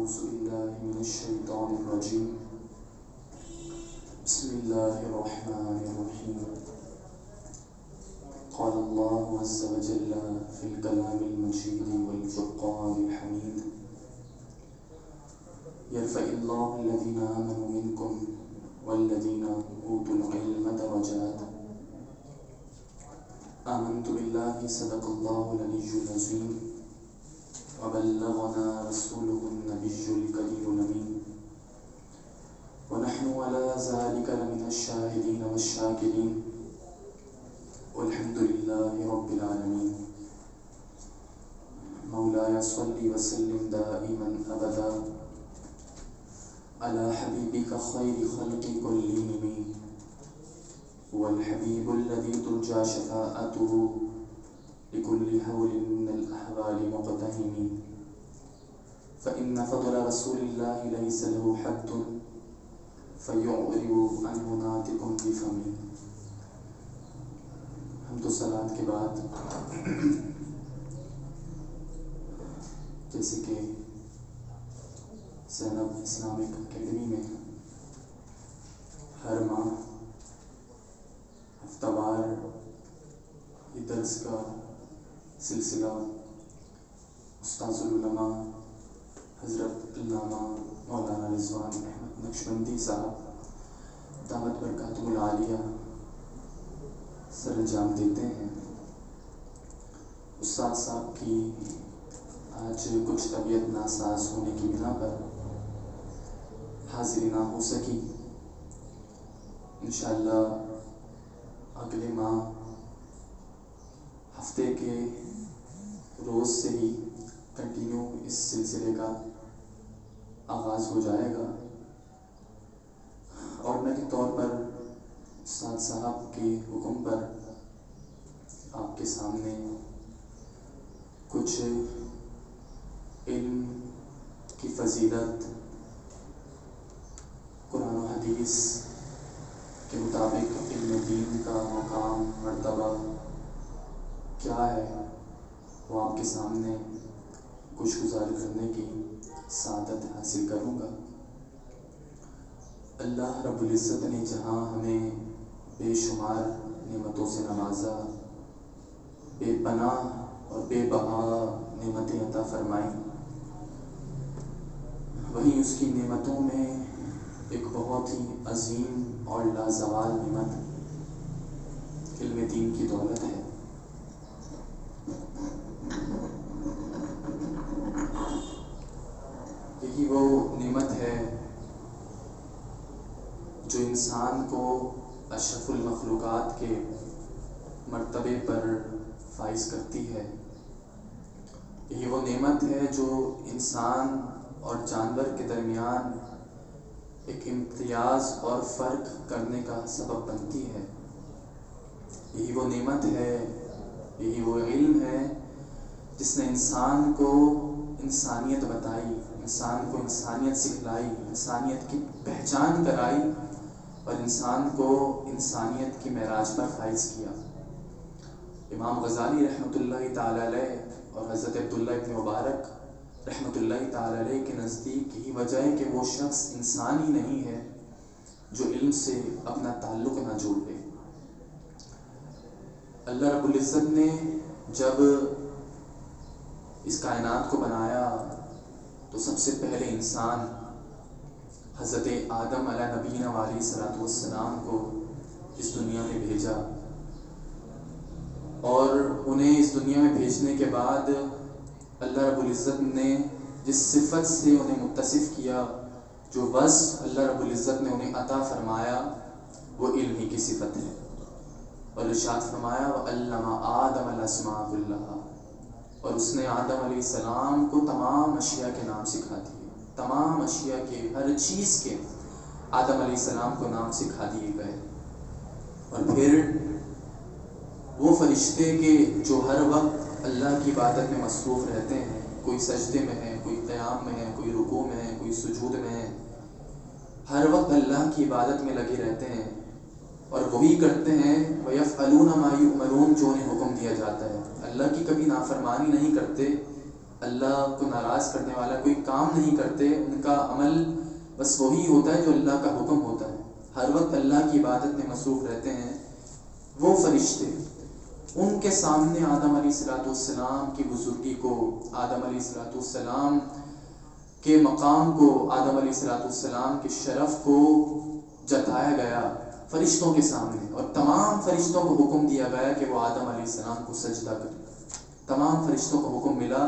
أعوذ بالله من الشيطان الرجيم بسم الله الرحمن الرحيم قال الله عز وجل في الكلام المجيد والفرقان الحميد يرفع الله الذين آمنوا منكم والذين أوتوا العلم درجات آمنت بالله صدق الله العلي العظيم وبلغنا رسوله النبي الكريم الأمين ونحن على ذلك لمن الشاهدين والشاكرين والحمد لله رب العالمين مولاي صل وسلم دائما أبدا على حبيبك خير خلق كلهم هو الحبيب الذي ترجى شفاعته لكل هول من الأحوال مقتهم فإن فضل رسول الله ليس له حد فيعرب عنه ناطق بفمه. ہم تو صلاة کے بعد جیسے کہ زینب اسلامک اکیڈمی میں ہر ماہ ہفتہ وار یہ درس کا سلسلہ استاذ العلماء حضرت علامہ مولانا رضوان احمد نقشبندی صاحب دامت برکاتہ العالیہ سر انجام دیتے ہیں. استاد صاحب کی آج کچھ طبیعت ناساز ہونے کی بنا پر حاضری نہ ہو سکی. انشاءاللہ اگلے ماہ ہفتے کے روز سے ہی کنٹینیو اس سلسلے کا آغاز ہو جائے گا. آرڈنری طور پر استاد صاحب کے حکم پر آپ کے سامنے کچھ علم کی فضیلت قرآن و حدیث کے مطابق علم دین کا مقام مرتبہ کیا ہے وہ آپ کے سامنے کچھ گزار کرنے کی سعادت حاصل کروں گا. اللہ رب العزت نے جہاں ہمیں بے شمار نعمتوں سے نوازا، بے پناہ اور بے بہا نعمتیں عطا فرمائیں، وہیں اس کی نعمتوں میں ایک بہت ہی عظیم اور لازوال نعمت علم دین کی دولت ہے. یہی وہ نعمت ہے جو انسان کو اشرف المخلوقات کے مرتبے پر فائز کرتی ہے. یہی وہ نعمت ہے جو انسان اور جانور کے درمیان ایک امتیاز اور فرق کرنے کا سبب بنتی ہے. یہی وہ نعمت ہے، یہی وہ علم ہے جس نے انسان کو انسانیت بتائی، انسان کو انسانیت سکھلائی، انسانیت کی پہچان کرائی اور انسان کو انسانیت کی معراج پر فائز کیا. امام غزالی رحمۃ اللہ تعالی علیہ اور حضرت عبداللہ ابن مبارک رحمۃ اللہ تعالی علیہ کے نزدیک یہی وجہ ہے کہ وہ شخص انسان ہی نہیں ہے جو علم سے اپنا تعلق نہ جوڑ لے. اللہ رب العزت نے جب اس کائنات کو بنایا تو سب سے پہلے انسان حضرت آدم علیہ نبینا علیہ الصلوۃ والسلام کو اس دنیا میں بھیجا، اور انہیں اس دنیا میں بھیجنے کے بعد اللہ رب العزت نے جس صفت سے انہیں متصف کیا، جو وصف اللہ رب العزت نے انہیں عطا فرمایا، وہ علم ہی کی صفت ہے. اور ارشاد فرمایا وَعَلَّمَ آدَمَ الْأَسْمَاءَ كُلَّهَا، اور اس نے آدم علیہ السلام کو تمام اشیاء کے نام سکھا دیے. تمام اشیاء کے، ہر چیز کے آدم علیہ السلام کو نام سکھا دیے گئے. اور پھر وہ فرشتے کے جو ہر وقت اللہ کی عبادت میں مصروف رہتے ہیں، کوئی سجدے میں ہے، کوئی قیام میں ہے، کوئی رکوع میں ہے، کوئی سجود میں ہے، ہر وقت اللہ کی عبادت میں لگے رہتے ہیں اور وہی کرتے ہیں وَيَفْعَلُونَ مَا يُؤْمَرُونَ، جو انہیں حکم دیا جاتا ہے. اللہ کی کبھی نافرمانی نہیں کرتے، اللہ کو ناراض کرنے والا کوئی کام نہیں کرتے، ان کا عمل بس وہی ہوتا ہے جو اللہ کا حکم ہوتا ہے، ہر وقت اللہ کی عبادت میں مصروف رہتے ہیں، وہ فرشتے ان کے سامنے آدم علیہ السلام کی بزرگی کو، آدم علیہ السلام کے مقام کو، آدم علیہ السلام کے شرف کو جتایا گیا فرشتوں کے سامنے، اور تمام فرشتوں کو حکم دیا گیا کہ وہ آدم علیہ السلام کو سجدہ کریں۔ تمام فرشتوں کو حکم ملا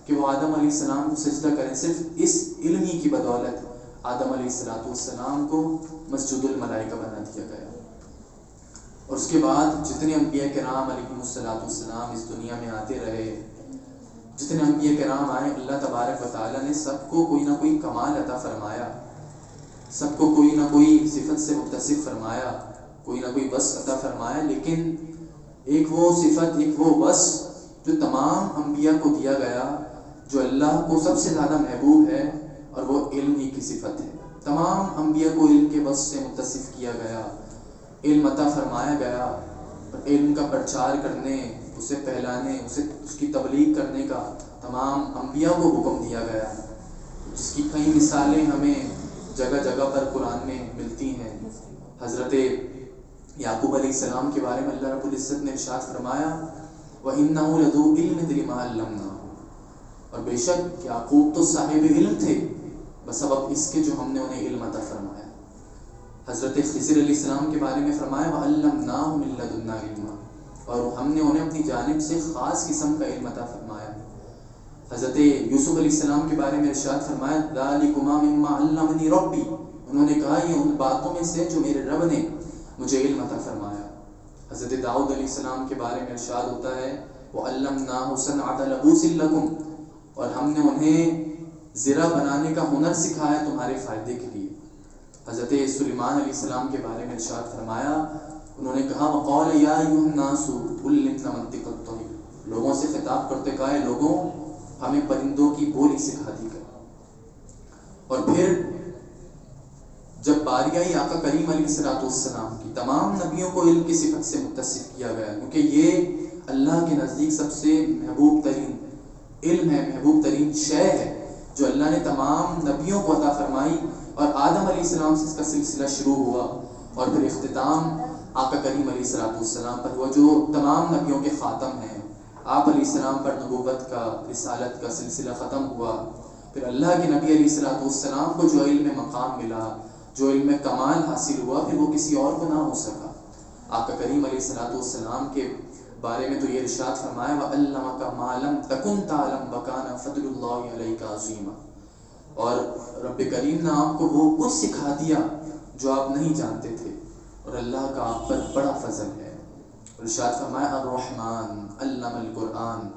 کہ وہ آدم علیہ السلام کو سجدہ کریں۔ صرف اس علم ہی کی بدولت آدم علیہ السلام کو مسجد الملائکہ بنا دیا گیا۔ اور اس کے بعد جتنے انبیاء کرام علیہم السلام اس دنیا میں آتے رہے، جتنے انبیاء کرام آئے، اللہ تبارک و تعالیٰ نے سب کو کوئی نہ کوئی کمال عطا فرمایا، سب کو کوئی نہ کوئی صفت سے متصف فرمایا، کوئی نہ کوئی وصف عطا فرمایا، لیکن ایک وہ صفت، ایک وہ وصف جو تمام انبیاء کو دیا گیا، جو اللہ کو سب سے زیادہ محبوب ہے، اور وہ علم ہی کی صفت ہے۔ تمام انبیاء کو علم کے وصف سے متصف کیا گیا، علم عطا فرمایا گیا، اور علم کا پرچار کرنے، اسے پھیلانے، اس کی تبلیغ کرنے کا تمام انبیاء کو حکم دیا گیا، جس کی کئی مثالیں ہمیں جگہ جگہ پر قرآن میں ملتی ہیں۔ حضرت یعقوب علیہ السلام کے بارے میں اللہ رب العزت نے ارشاد فرمایا وَإِنَّهُ لَذُو عِلْمٍ لِمَا عَلَّمْنَاهُ، اور بے شک یعقوب تو صاحب علم تھے بسبب اس کے جو ہم نے انہیں علم عطا فرمایا۔ حضرت خضر علیہ السلام کے بارے میں فرمایا وَعَلَّمْنَاهُ مِن لَّدُنَّا عِلْمًا، اور ہم نے انہیں اپنی جانب سے خاص قسم کا علم عطا فرمایا۔ حضرت یوسف علیہ السلام کے بارے میں ارشاد فرمایا ذَلِكُمَا مِمَّا عَلَّمَنِي رَبِّي، انہوں نے کہا یہ ان باتوں میں سے جو میرے رب نے مجھے علم عطا فرمایا۔ حضرت داؤد علیہ السلام کے بارے میں ارشاد ہوتا ہے وَعَلَّمْنَاهُ صَنْعَةَ لَبُوسٍ لَكُمْ، اور ہم نے انہیں زرہ بنانے کا ہنر سکھایا تمہارے فائدے کے لیے۔ حضرت سلیمان علیہ السلام کے بارے میں ارشاد فرمایا، انہوں نے کہا وَقَالَ يَا أَيُّهَا النَّاسُ عُلِّمْنَا مَنطِقَ الطَّيْرِ، لوگوں سے خطاب کرتے کہا لوگوں ہمیں پرندوں کی بولی سکھا دی گئی۔ اور پھر جب باری آئی آقا کریم علیہ السلام کی، تمام نبیوں کو علم کی صفت سے متصف کیا گیا، کیونکہ یہ اللہ کے نزدیک سب سے محبوب ترین علم ہے، محبوب ترین شے ہے جو اللہ نے تمام نبیوں کو عطا فرمائی، اور آدم علیہ السلام سے اس کا سلسلہ شروع ہوا، اور پھر اختتام آقا کریم علیہ السلام پر ہوا جو تمام نبیوں کے خاتم ہیں۔ آپ علیہ السلام پر نبوت کا، رسالت کا سلسلہ ختم ہوا، پھر اللہ کے نبی علیہ السلام کو جو علم مقام ملا، جو علم کمال حاصل ہوا، پھر وہ کسی اور کو نہ ہو سکا۔ آقا کریم علیہ السلام کے بارے میں تو یہ ارشاد فرمایا وَعَلَّمَكَ مَا لَمْ تَكُنْ تَعْلَمْ وَكَانَ فَضْلُ اللَّهِ عَلَيْكَ عَظِيمًا، اور رب کریم نے آپ کو وہ کچھ سکھا دیا جو آپ نہیں جانتے تھے، اور اللہ کا آپ پر بڑا فضل ہے۔ ارشاد فرمایا الرحمن علم القرآن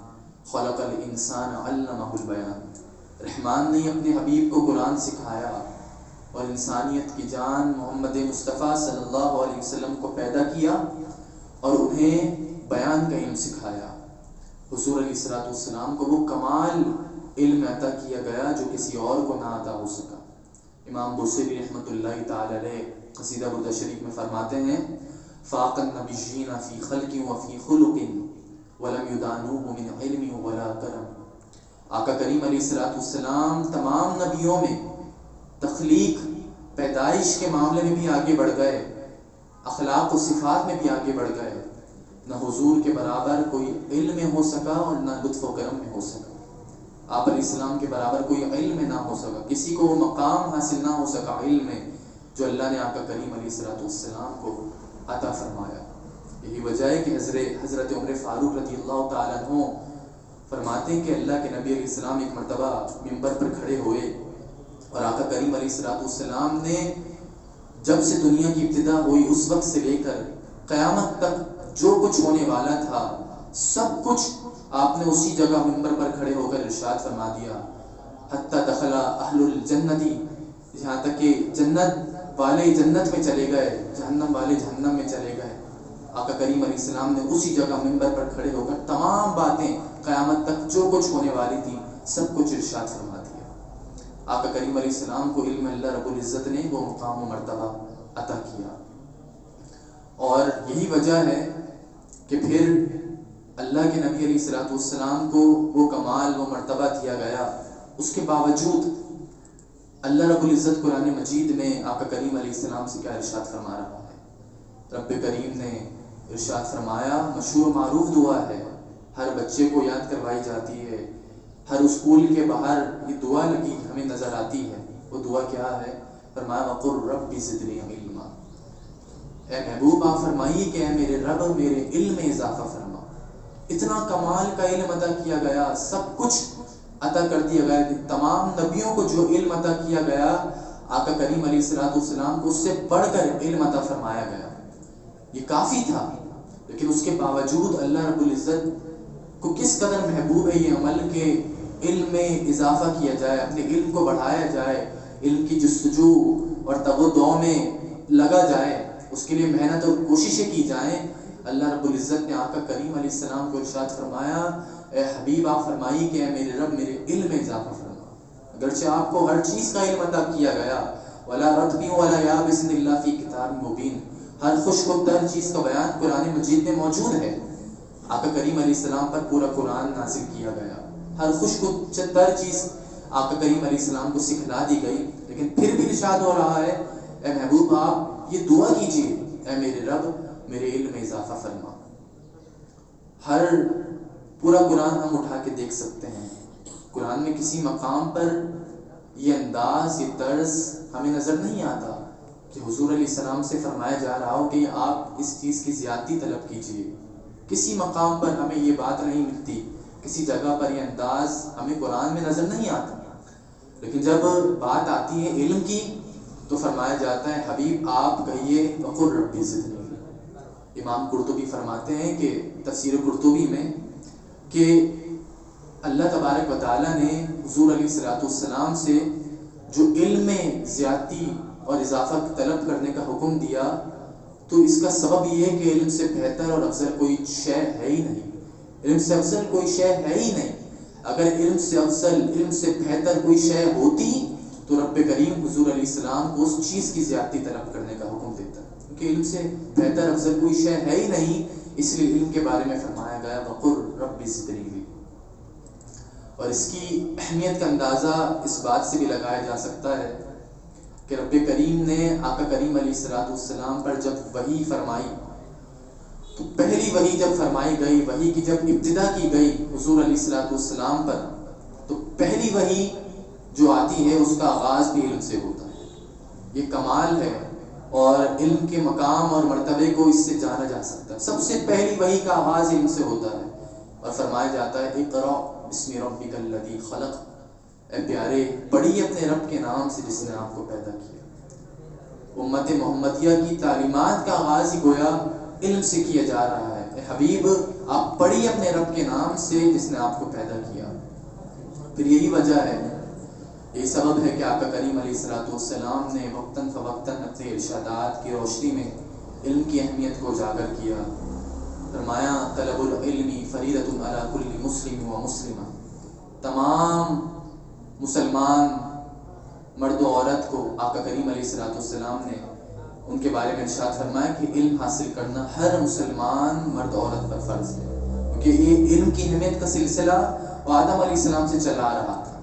خلق الانسان علمہ البیان، رحمان نے اپنے حبیب کو قرآن سکھایا اور انسانیت کی جان محمد مصطفیٰ صلی اللہ علیہ وسلم کو پیدا کیا اور انہیں بیان کا علم سکھایا۔ حضور علیہ السلام کو وہ کمال علم عطا کیا گیا جو کسی اور کو نہ عطا ہو سکا۔ امام بصیری رحمۃ اللہ تعالی علیہ قصیدہ بردہ شریف میں فرماتے ہیں فاق النبیین فی خلق و فی خلق ولم یدانوہ من علم ولا کرم، آقا کریم علیہ السلام تمام نبیوں میں تخلیق، پیدائش کے معاملے میں بھی آگے بڑھ گئے، اخلاق و صفات میں بھی آگے بڑھ گئے، نہ حضور کے برابر کوئی علم میں ہو سکا اور نہ لطف و کرم میں ہو سکا۔ آپ علیہ السلام کے برابر کوئی علم میں نہ ہو سکا، کسی کو وہ مقام حاصل نہ ہو سکا علم میں جو اللہ نے آقا کریم علیہ السلام کو عطا فرمایا۔ یہی وجہ ہے کہ حضرت عمر فاروق رضی اللہ تعالیٰ عنہ فرماتے ہیں کہ اللہ کے نبی علیہ السلام ایک مرتبہ منبر پر کھڑے ہوئے اور آقا کریم علیہ السلام نے جب سے دنیا کی ابتدا ہوئی اس وقت سے لے کر قیامت تک جو کچھ ہونے والا تھا سب کچھ آپ نے اسی جگہ منبر پر کھڑے ہو کر ارشاد فرما دیا حتی دخل اہل الجنتی، یہاں تک کہ جنت والے جنت میں چلے گئے، جہنم والے جہنم میں چلے گئے۔ آقا کریم علیہ السلام نے اسی جگہ منبر پر کھڑے ہو کر تمام باتیں قیامت تک جو کچھ ہونے والی تھی سب کچھ ارشاد فرما دیا۔ آقا کریم علیہ السلام کو علم اللہ رب العزت نے وہ مقام و مرتبہ عطا کیا، اور یہی وجہ ہے کہ پھر اللہ کے نبی علیہ الصلوۃ والسلام کو وہ کمال، وہ مرتبہ دیا گیا، اس کے باوجود اللہ رب العزت قرآن مجید میں آقا کریم علیہ السلام سے کیا ارشاد فرما رہا ہے؟ رب کریم نے ارشاد فرمایا، مشہور و معروف دعا ہے، ہر بچے کو یاد کروائی جاتی ہے، ہر اسکول کے باہر یہ دعا لگی ہمیں نظر آتی ہے۔ وہ دعا کیا ہے؟ فرمایا وَقُلْ رَبِّ زِدْنِی عِلْمًا، اے محبوب آپ فرمائیے کہ اے میرے رب میرے علم میں اضافہ فرما۔ اتنا کمال کا علم عطا کیا گیا، سب کچھ عطا کر دیا گیا، تمام نبیوں کو جو علم عطا کیا گیا آقا کریم علیہ الصلوۃ والسلام کو اس سے بڑھ کر علم عطا فرمایا گیا، یہ کافی تھا۔ لیکن اس کے باوجود اللہ رب العزت کو کس قدر محبوب ہے یہ عمل کہ علم میں اضافہ کیا جائے، اپنے علم کو بڑھایا جائے، علم کی جستجو اور تگ و دو میں لگا جائے، اس کے لیے محنت اور کوششیں کی جائیں۔ اللہ رب العزت نے آقا کریم علیہ السلام کو ارشاد فرمایا، اے حبیب آپ فرمائیے کہ اے میرے رب میرے علم میں اضافہ فرما۔ اگرچہ آپ کو ہر چیز کا علم عطا کیا گیا، وَلَا رَطْبٍ وَلَا يَابِسٍ إِلَّا فِي كِتَابٍ مُبِينٍ، ہر خشک و تر چیز کا بیان قرآن مجید میں موجود ہے۔ آقا کریم علیہ السلام پر پورا قرآن نازل کیا گیا، ہر خشک و تر چیز آقا کریم علیہ السلام کو سکھلا دی گئی، لیکن پھر بھی ارشاد ہو رہا ہے اے محبوب آپ یہ دعا کیجئے، اے میرے رب میرے علم میں اضافہ فرما۔ ہر پورا قرآن ہم اٹھا کے دیکھ سکتے ہیں، قرآن میں کسی مقام پر یہ انداز، یہ طرز ہمیں نظر نہیں آتا کہ حضور علیہ السلام سے فرمایا جا رہا ہو کہ آپ اس چیز کی زیادتی طلب کیجئے۔ کسی مقام پر ہمیں یہ بات نہیں ملتی، کسی جگہ پر یہ انداز ہمیں قرآن میں نظر نہیں آتا، لیکن جب بات آتی ہے علم کی تو فرمایا جاتا ہے حبیب آپ کہیے وَقُلْ رَبِّ زِدْنِی۔ امام قرطبی فرماتے ہیں کہ تفسیر قرطبی میں کہ اللہ تبارک و تعالیٰ نے حضور علیہ الصلوۃ والسلام سے جو علم میں زیادتی اور اضافہ طلب کرنے کا حکم دیا تو اس کا سبب یہ ہے کہ علم سے بہتر اور افضل کوئی شے ہے ہی نہیں، علم سے افضل کوئی شے ہے ہی نہیں۔ اگر علم سے افضل، علم سے بہتر کوئی شے ہوتی تو رب کریم حضور علیہ السلام کو اس چیز کی زیادتی طلب کرنے کا حکم دیتا، کیونکہ علم سے بہتر افضل کوئی شے ہے ہی نہیں، اس لیے علم کے بارے میں فرمایا گیا وَقُلْ رَبِّ زِدْنِی۔ اور اس کی اہمیت کا اندازہ اس بات سے بھی لگایا جا سکتا ہے کہ رب کریم نے آقا کریم علیہ الصلوۃ والسلام پر جب وحی فرمائی تو پہلی وحی جب فرمائی گئی، وحی کی جب ابتدا کی گئی حضور علیہ الصلوۃ والسلام پر، تو پہلی وحی جو آتی ہے اس کا آغاز بھی علم سے ہوتا ہے۔ یہ کمال ہے اور علم کے مقام اور مرتبے کو اس سے جانا جا سکتا ہے۔ سب سے پہلی وحی کا آغاز علم سے ہوتا ہے اور فرمایا جاتا ہے اقرأ بسم ربک الذی خلق، اے پیارے پڑھیے اپنے رب کے نام سے جس نے آپ کو پیدا کیا۔ امت محمدیہ کی تعلیمات کا آغاز ہی گویا علم سے کیا جا رہا ہے، اے حبیب آپ پڑھیے اپنے رب کے نام سے جس نے آپ کو پیدا کیا۔ پھر یہی وجہ ہے، یہی سبب ہے کہ آقا کریم علیہ الصلوۃ والسلام نے وقتاً فوقتاً اپنے ارشادات کی روشنی میں علم کی اہمیت کو اجاگر کیا۔ فرمایا طلب العلم فریضۃ علی کل مسلم و مسلمہ، تمام مسلمان مرد و عورت کو آقا کریم علیہ الصلوۃ والسلام نے ان کے بارے میں ارشاد فرمایا کہ علم حاصل کرنا ہر مسلمان مرد عورت پر فرض ہے، کیونکہ یہ علم کی اہمیت کا سلسلہ آدم علیہ السلام سے چلا آ رہا تھا۔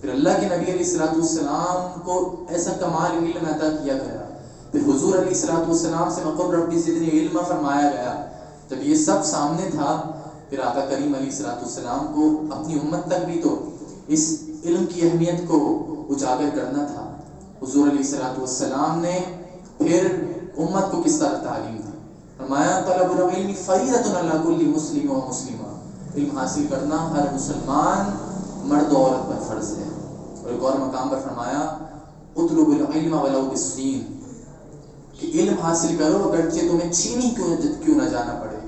پھر اللہ کے نبی علیہ الصلوۃ والسلام کو ایسا کمال علم عطا کیا گیا، پھر حضور علیہ الصلوۃ والسلام سے وَقُلْ رَبِّ زِدْنِی عِلْمًا فرمایا گیا۔ جب یہ سب سامنے تھا پھر آقا کریم علیہ الصلوۃ والسلام کو اپنی امت تک بھی تو اس علم کی اہمیت کو اجاگر کرنا تھا۔ حضور علیہ الصلوۃ والسلام نے پھر امت کو کس طرح تعلیم دی؟ فرمایا طلب العلم فریضۃ علی کل مسلم و مسلمہ، علم حاصل کرنا ہر مسلمان مرد و عورت پر فرض ہے۔ اور ایک اور مقام پر فرمایا اطلب العلم ولو بالصین، کہ علم حاصل کرو اگرچہ تمہیں چینی کیوں نہ جانا پڑے،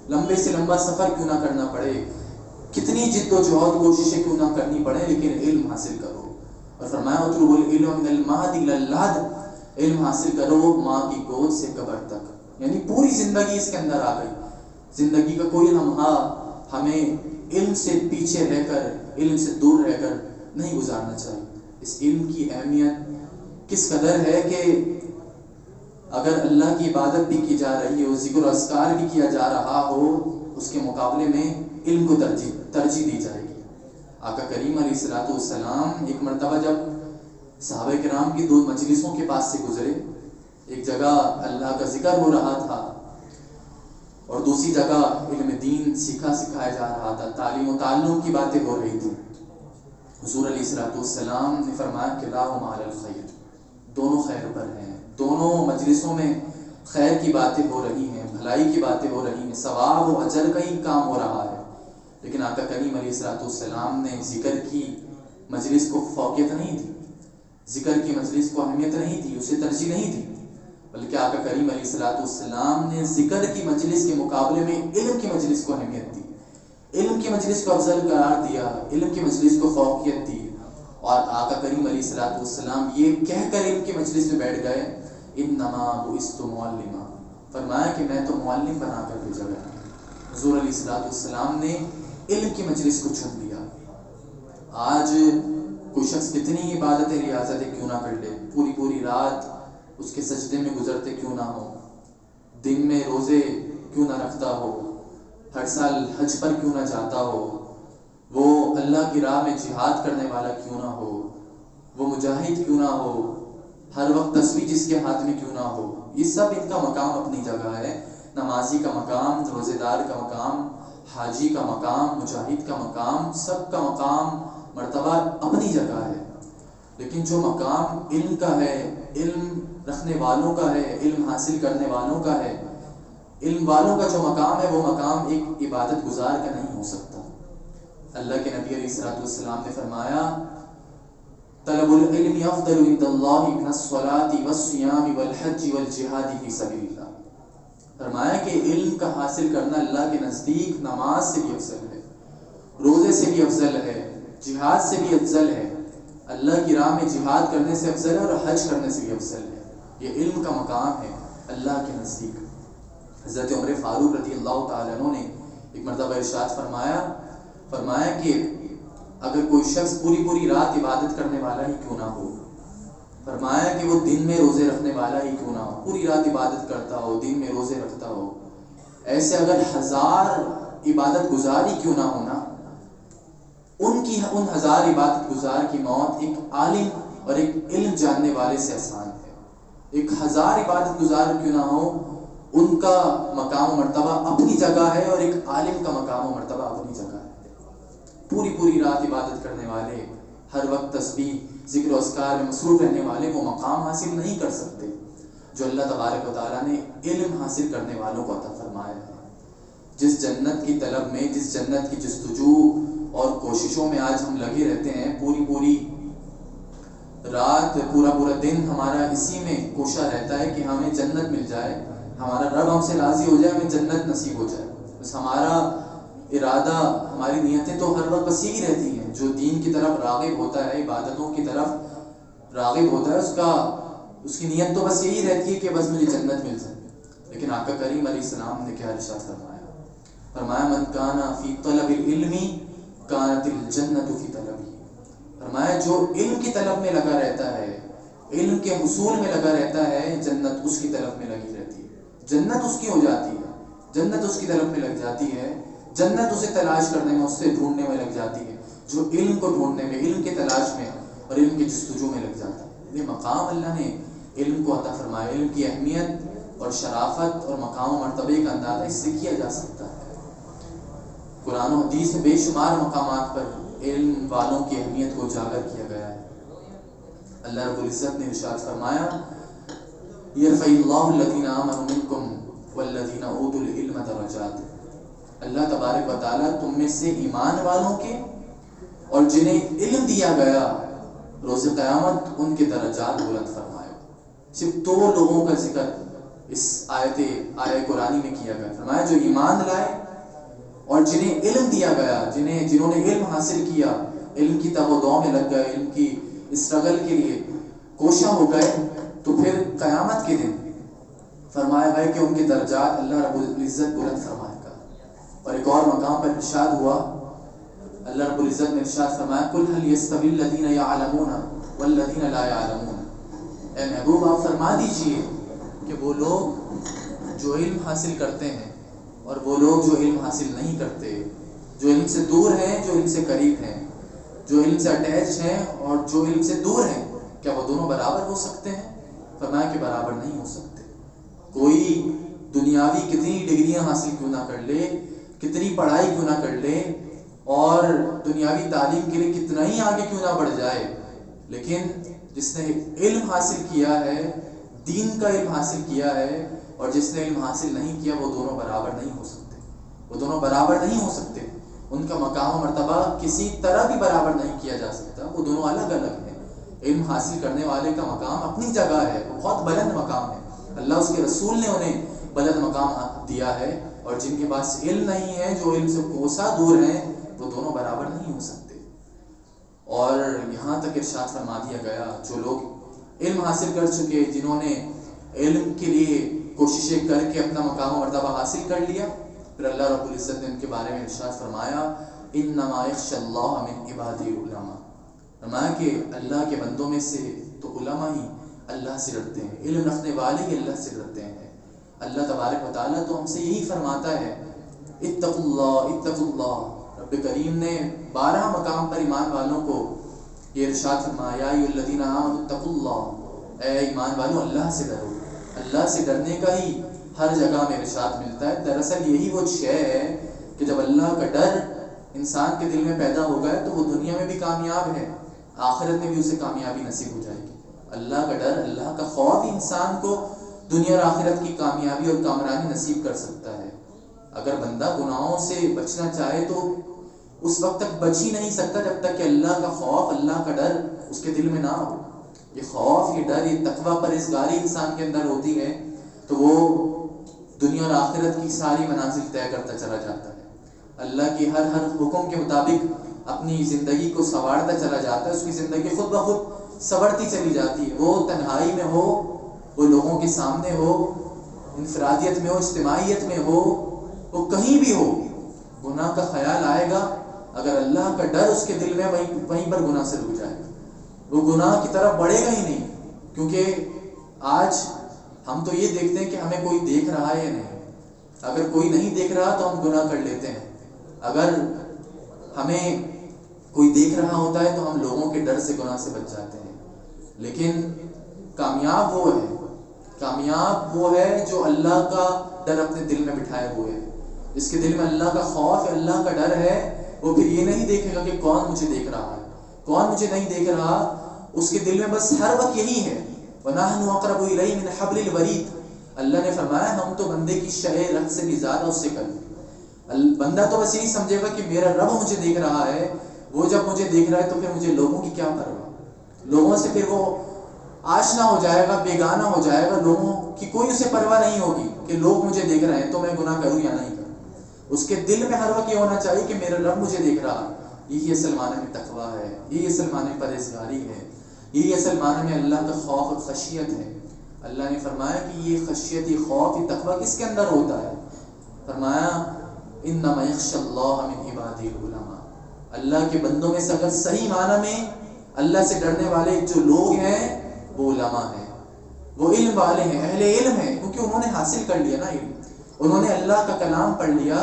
لمبے سے لمبا سفر کیوں نہ کرنا پڑے، کتنی جد و جہد کوششیں کیوں نہ کرنی پڑے، لیکن علم حاصل کرو۔ اور فرمایا اطلب العلم من المہد الی اللحد، علم حاصل کرو ماں کی گود سے قبر تک، یعنی پوری زندگی اس کے اندر آ گئی۔ زندگی کا کوئی لمحہ ہمیں علم سے پیچھے رہ کر، علم سے دور رہ کر نہیں گزارنا چاہیے۔ اس علم کی اہمیت کس قدر ہے کہ اگر اللہ کی عبادت بھی کی جا رہی ہو، ذکر و اذکار بھی کیا جا رہا ہو، اس کے مقابلے میں علم کو ترجیح دی جائے گی۔ آقا کریم علیہ السلام ایک مرتبہ جب صحابہ کرام کی 2 مجلسوں کے پاس سے گزرے، ایک جگہ اللہ کا ذکر ہو رہا تھا اور دوسری جگہ علم دین سکھایا جا رہا تھا، تعلیم و تعلم کی باتیں ہو رہی تھی۔ حضور علیہ السلام نے فرمایا کہ کلاہما علی الخیر، دونوں خیر پر ہیں، دونوں مجلسوں میں خیر کی باتیں ہو رہی ہیں، بھلائی کی باتیں ہو رہی ہیں، ثواب و اجر کا ہی کام ہو رہا ہے، لیکن آقا کریم علیہ السلام نے ذکر کی مجلس کو فوقیت نہیں دی، ذکر کی مجلس کو اہمیت نہیں دی، اسے ترجیح نہیں دی، بلکہ آقا کریم علیہ السلام نے ذکر کی مجلس کے مقابلے میں علم کی مجلس کو اہمیت دی، علم کی مجلس کو افضل قرار دیا، علم کی مجلس کو فوقیت دی، اور آقا کریم علیہ السلام یہ کہہ کر علم کی مجلس میں بیٹھ گئے، انما بعثت معلما، فرمایا کہ میں تو معلم بنا کر بھیجا گیا۔ حضور علیہ السلام نے علم کی مجلس کو چن لیا۔ آج کوئی شخص کتنی عبادتیں ریاضتیں کیوں نہ کر لے، پوری رات اس کے سجدے میں گزرتے کیوں نہ ہو، دن میں روزے کیوں نہ رکھتا ہو، ہر سال حج پر کیوں نہ جاتا ہو، وہ اللہ کی راہ میں جہاد کرنے والا کیوں نہ ہو، وہ مجاہد کیوں نہ ہو، ہر وقت تسبیح جس کے ہاتھ میں کیوں نہ ہو، یہ سب ان کا مقام اپنی جگہ ہے۔ نمازی کا مقام، روزے دار کا مقام، حاجی کا مقام، مجاہد کا مقام، سب کا مقام مرتبہ اپنی جگہ ہے، لیکن جو مقام علم کا ہے، علم رکھنے والوں کا ہے، علم حاصل کرنے والوں کا ہے، علم والوں کا جو مقام ہے، وہ مقام ایک عبادت گزار کا نہیں ہو سکتا۔ اللہ کے نبی علیہ السلام نے فرمایا طلب العلم افضل عند اللہ من الصلاۃ والصیام والحج والجہاد فی سبیل اللہ، فرمایا کہ علم کا حاصل کرنا اللہ کے نزدیک نماز سے بھی افضل ہے، روزے سے بھی افضل ہے، جہاد سے بھی افضل ہے، اللہ کی راہ میں جہاد کرنے سے افضل ہے اور حج کرنے سے بھی افضل ہے۔ یہ علم کا مقام ہے اللہ کے نزدیک۔ حضرت عمر فاروق رضی اللہ تعالیٰ عنہ نے ایک مرتبہ ارشاد فرمایا کہ اگر کوئی شخص پوری رات عبادت کرنے والا ہی کیوں نہ ہو، فرمایا کہ وہ دن میں روزے رکھنے والا ہی کیوں نہ ہو، پوری رات عبادت کرتا ہو، دن میں روزے رکھتا ہو، ایسے اگر 1000 عبادت گزار ہی کیوں نہ ہونا، ان 1000 عبادت گزار کی موت ایک عالم اور ایک علم جاننے والے سے آسان ہے۔ ایک 1000 عبادت گزار کیوں نہ ہو، ان کا مقام و مرتبہ اپنی جگہ ہے، اور ایک عالم کا مقام و مرتبہ اپنی جگہ ہے۔ پوری رات عبادت کرنے والے، ہر وقت تسبیح ذکر و اذکار میں مصروف رہنے والے وہ مقام حاصل نہیں کر سکتے جو اللہ تبارک و تعالیٰ نے علم حاصل کرنے والوں کو عطا فرمایا ہے۔ جس جنت کی طلب میں، جس جنت کی جستجو اور کوششوں میں آج ہم لگے رہتے ہیں، پوری رات پورا دن ہمارا اسی میں کوشاں رہتا ہے کہ ہمیں جنت مل جائے، ہمارا رب ہم سے راضی ہو جائے، ہمیں جنت نصیب ہو جائے، بس ہمارا ارادہ، ہماری نیتیں تو ہر وقت بس یہی رہتی ہیں۔ جو دین کی طرف راغب ہوتا ہے، عبادتوں کی طرف راغب ہوتا ہے، اس کی نیت تو بس یہی رہتی ہے کہ بس مجھے جنت مل جائے، لیکن آقا کریم علیہ السلام نے کیا ارشاد فرمایا من کان فی طلب العلم کانت الجنت فی طلبی، فرمایا جو علم کی طلب میں لگا رہتا ہے، علم کے حصول میں لگا رہتا ہے، جنت اس کی طلب میں لگی رہتی ہے، جنت اس کی ہو جاتی ہے، جنت اس کی طلب میں لگ جاتی ہے، جنت اسے تلاش کرنے میں، اس سے ڈھونڈنے میں لگ جاتی ہے، جو علم کو ڈھونڈنے میں، علم کی تلاش میں اور علم کی جستجو میں لگ جاتا ہے۔ یہ مقام اللہ نے علم کو عطا فرمایا، علم کی اہمیت اور شرافت اور مقام و مرتبے کا اندازہ اس سے کیا جا سکتا ہے۔ قرآن و حدیث سے بے شمار مقامات پر علم والوں کی اہمیت کو اجاگر کیا گیا ہے۔ اللہ رب العزت نے ارشاد فرمایا یرفع اللہ الذین آمنوا منکم والذین اوتوا العلم درجات، اللہ تبارک و تعالیٰ تم میں سے ایمان والوں کے اور جنہیں علم دیا گیا روز قیامت ان کے درجات بلند فرمائے۔ صرف 2 لوگوں کا ذکر اس آیہ قرآنی میں کیا گیا، فرمایا جو ایمان لائے اور جنہیں علم دیا گیا، جنہوں نے علم حاصل کیا، علم کی تگ و دو میں لگ گئے، علم کی اسٹرگل کے لیے کوشاں ہو گئے، تو پھر قیامت کے دن فرمایا گیا کہ ان کے درجات اللہ رب العزت بلند فرمائے گا۔ اور ایک اور مقام پر ارشاد ہوا، اللہ رب العزت نے ارشاد فرمایا قل هل يستوي الذين يعلمون والذين لا يعلمون، اے محبوب آپ فرما دیجئے کہ وہ لوگ جو علم حاصل کرتے ہیں اور وہ لوگ جو علم حاصل نہیں کرتے، جو علم سے دور ہیں، جو علم سے قریب ہیں، جو علم سے اٹیچ ہیں اور جو علم سے دور ہیں، کیا وہ دونوں برابر ہو سکتے ہیں؟ فرمایا کہ برابر نہیں ہو سکتے۔ کوئی دنیاوی کتنی ڈگریاں حاصل کیوں نہ کر لے، کتنی پڑھائی کیوں نہ کر لے اور دنیاوی تعلیم کے لیے کتنا ہی آگے کیوں نہ بڑھ جائے، لیکن جس نے علم حاصل کیا ہے، دین کا علم حاصل کیا ہے، اور جس نے علم حاصل نہیں کیا، وہ دونوں برابر نہیں ہو سکتے، وہ دونوں برابر نہیں ہو سکتے۔ ان کا مقام و مرتبہ کسی طرح بھی برابر نہیں کیا جا سکتا، وہ دونوں الگ الگ ہیں۔ علم حاصل کرنے والے کا مقام اپنی جگہ ہے، وہ بہت بلند مقام ہے، اللہ اس کے رسول نے انہیں بلند مقام دیا ہے، اور جن کے پاس علم نہیں ہے، جو علم سے کوسا دور ہیں، وہ دونوں برابر نہیں ہو سکتے۔ اور یہاں تک ارشاد فرما دیا گیا، جو لوگ علم حاصل کر چکے، جنہوں نے علم کے لیے کوششیں کر کے اپنا مقام و مرتبہ حاصل کر لیا، پھر اللہ رب العزت نے ان کے بارے میں ارشاد فرمایا، انما یخشی اللہ من عبادہ العلماء، فرمایا کہ اللہ کے بندوں میں سے تو علماء ہی اللہ سے ڈرتے ہیں، علم رکھنے والے ہی اللہ سے ڈرتے ہیں۔ اللہ تبارک و تعالیٰ تو ہم سے یہی فرماتا ہے، اتقوا اللہ اتقوا اللہ۔ رب کریم نے 12 مقام پر ایمان والوں کو یہ ارشاد فرمایا، یا ایھا الذین آمنوا اتقوا اللہ، اے ایمان والوں اللہ سے ڈرو۔ اللہ سے ڈرنے کا ہی ہر جگہ میں ارشاد ملتا ہے۔ دراصل یہی وہ شے ہے کہ جب اللہ کا ڈر انسان کے دل میں پیدا ہو گئے تو وہ دنیا میں بھی کامیاب ہے، آخرت میں بھی اسے کامیابی نصیب ہو جائے گی۔ اللہ کا ڈر، اللہ کا خوف ہی انسان کو دنیا اور آخرت کی کامیابی اور کامرانی نصیب کر سکتا ہے۔ اگر بندہ گناہوں سے بچنا چاہے تو اس وقت تک بچ ہی نہیں سکتا جب تک کہ اللہ کا خوف، اللہ کا ڈر اس کے دل میں نہ ہو۔ یہ خوف، یہ ڈر، یہ تقویٰ پرہیزگاری انسان کے اندر ہوتی ہے تو وہ دنیا اور آخرت کی ساری منازل طے کرتا چلا جاتا ہے، اللہ کی ہر حکم کے مطابق اپنی زندگی کو سنوارتا چلا جاتا ہے، اس کی زندگی خود بخود سنورتی چلی جاتی ہے۔ وہ تنہائی میں ہو، وہ لوگوں کے سامنے ہو، انفرادیت میں ہو، اجتماعیت میں ہو، وہ کہیں بھی ہو، گناہ کا خیال آئے گا، اگر اللہ کا ڈر اس کے دل میں وہیں پر گناہ سے رک جائے گا، وہ گناہ کی طرف بڑھے گا ہی نہیں۔ کیونکہ آج ہم تو یہ دیکھتے ہیں کہ ہمیں کوئی دیکھ رہا ہے یا نہیں، اگر کوئی نہیں دیکھ رہا تو ہم گناہ کر لیتے ہیں، اگر ہمیں کوئی دیکھ رہا ہوتا ہے تو ہم لوگوں کے ڈر سے گناہ سے بچ جاتے ہیں۔ لیکن کامیاب وہ ہے جو اللہ کا ڈر اپنے دل میں بٹھائے ہوئے ہے، جس کے دل میں اللہ کا خوف ہے، اللہ کا ڈر ہے، وہ پھر یہ نہیں دیکھے گا کہ کون مجھے دیکھ رہا ہے، کون مجھے نہیں دیکھ رہا، اس کے دل میں بس ہر وقت یہی ہے، وَنَحْنُ أَقْرَبُ إِلَيْهِ مِنْ حَبْلِ الْوَرِيدِ۔ اللہ نے فرمایا ہم تو بندے کی شہ رگ سے بھی زیادہ اس سے قریب۔ بندہ تو بس یہی سمجھے گا کہ میرا رب مجھے دیکھ رہا ہے، وہ جب مجھے دیکھ رہا ہے تو پھر مجھے لوگوں کی کیا پرواہ، لوگوں سے پھر وہ آشنا ہو جائے گا، بیگانہ ہو جائے گا، لوگوں کی کوئی اسے پرواہ نہیں ہوگی کہ لوگ مجھے دیکھ رہے ہیں تو میں گناہ کروں یا نہیں کروں۔ اس کے دل میں ہر وقت یہ ہونا چاہیے کہ میرا رب مجھے دیکھ رہا ہے۔ یہی اصل معنی میں تقویٰ ہے، یہی اصل معنی میں پرہیزگاری ہے، یہی اصل معنی میں اللہ کا خوف اور خشیت ہے۔ اللہ نے فرمایا کہ یہ خشیت، یہ خوف، یہ تقویٰ کس کے اندر ہوتا ہے؟ فرمایا انما یخشی اللہ من عبادہ العلماء، اللہ کے بندوں میں سے اگر صحیح معنی میں اللہ سے ڈرنے والے جو لوگ ہیں وہ علماء ہیں، وہ علم والے ہیں، اہل علم ہیں، کیونکہ انہوں نے حاصل کر لیا نا علم، انہوں نے اللہ کا کلام پڑھ لیا،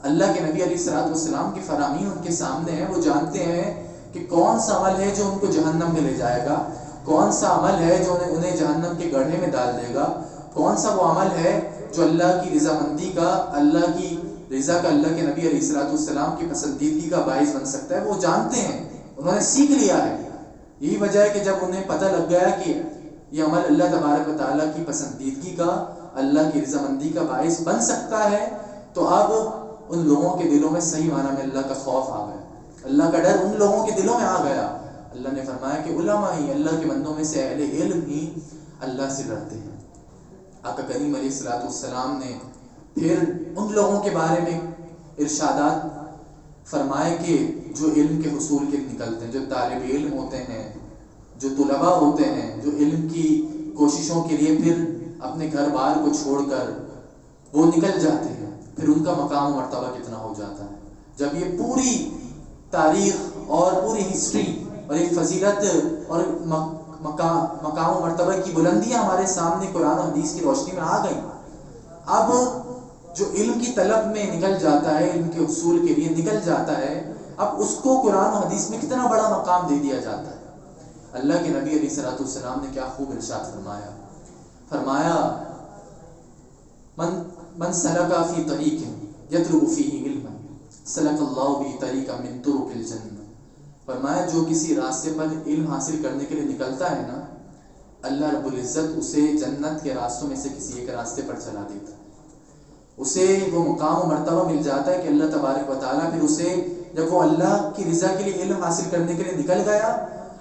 اللہ کے نبی علیہ الصلوۃ والسلام کی فرامین ان کے سامنے ہیں، وہ جانتے ہیں کہ کون سا عمل ہے جو ان کو جہنم میں لے جائے گا، کون سا عمل ہے جو انہیں جہنم کے گڑھے میں ڈال دے گا، کون سا وہ عمل ہے جو اللہ کی رضامندی کا، اللہ کی رضا کا، اللہ کے نبی علیہ الصلوۃ والسلام کی پسندیدگی کا باعث بن سکتا ہے، وہ جانتے ہیں، انہوں نے سیکھ لیا ہے۔ یہی وجہ ہے کہ جب انہیں پتہ لگ گیا کہ یہ عمل اللہ تبارک و تعالیٰ کی پسندیدگی کا، اللہ کی رضامندی کا باعث بن سکتا ہے، تو اب ان لوگوں کے دلوں میں صحیح معنی میں اللہ کا خوف آ گیا، اللہ کا ڈر ان لوگوں کے دلوں میں آ گیا۔ اللہ نے فرمایا کہ علماء ہی، اللہ کے بندوں میں سے اہل علم ہی اللہ سے ڈرتے ہیں۔ آقا کریم علیہ الصلوۃ والسلام نے پھر ان لوگوں کے بارے میں ارشادات فرمائے کہ جو علم کے حصول کے نکلتے ہیں، جو طالب علم ہوتے ہیں، جو طلباء ہوتے ہیں، جو علم کی کوششوں کے لیے پھر اپنے گھر بار کو چھوڑ کر وہ نکل جاتے ہیں، پھر ان کا مقام و مرتبہ کتنا ہو جاتا ہے۔ جب یہ پوری تاریخ اور پوری ہسٹری اور ایک فضیلت اور مقام و مرتبہ کی بلندیاں ہمارے سامنے قرآن و حدیث کی روشنی میں آ گئی. اب جو علم کی طلب میں نکل جاتا ہے، علم کے حصول کے لیے نکل جاتا ہے، اب اس کو قرآن و حدیث میں کتنا بڑا مقام دے دیا جاتا ہے. اللہ کے نبی علیہ الصلوۃ والسلام نے کیا خوب ارشاد فرمایا من سلک فی طریق یطلب فیہ علما سلک اللہ بہ طریقا من طرق الجنہ. فرمایا جو کسی راستے پر علم حاصل کرنے کے لیے نکلتا ہے نا، اللہ رب العزت اسے جنت کے راستوں میں سے کسی ایک راستے پر چلا دیتا ہے. اسے وہ مقام و مرتبہ مل جاتا ہے کہ اللہ تبارک و تعالیٰ پھر اسے، جب وہ اللہ کی رضا کے لیے علم حاصل کرنے کے لیے نکل گیا،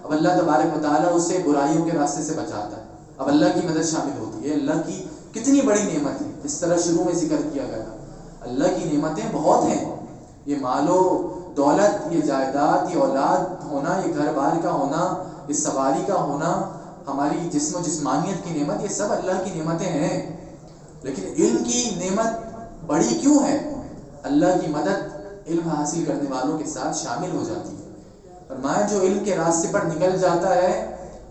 اب اللہ تبارک و تعالیٰ اسے برائیوں کے راستے سے بچاتا ہے. اب اللہ کی مدد شامل ہوتی ہے. اللہ کی کتنی بڑی نعمت ہے، اس طرح شروع میں ذکر کیا گیا. اللہ کی نعمتیں بہت ہیں. یہ مال و دولت، یہ جائیداد، یہ اولاد ہونا، یہ گھر بار کا ہونا، یہ سواری کا ہونا، ہماری جسم و جسمانیت کی نعمت، یہ سب اللہ کی نعمتیں ہیں. لیکن علم کی نعمت بڑی کیوں ہے؟ اللہ کی مدد علم حاصل کرنے والوں کے ساتھ شامل ہو جاتی ہے. فرمایا جو علم کے راستے پر نکل جاتا ہے،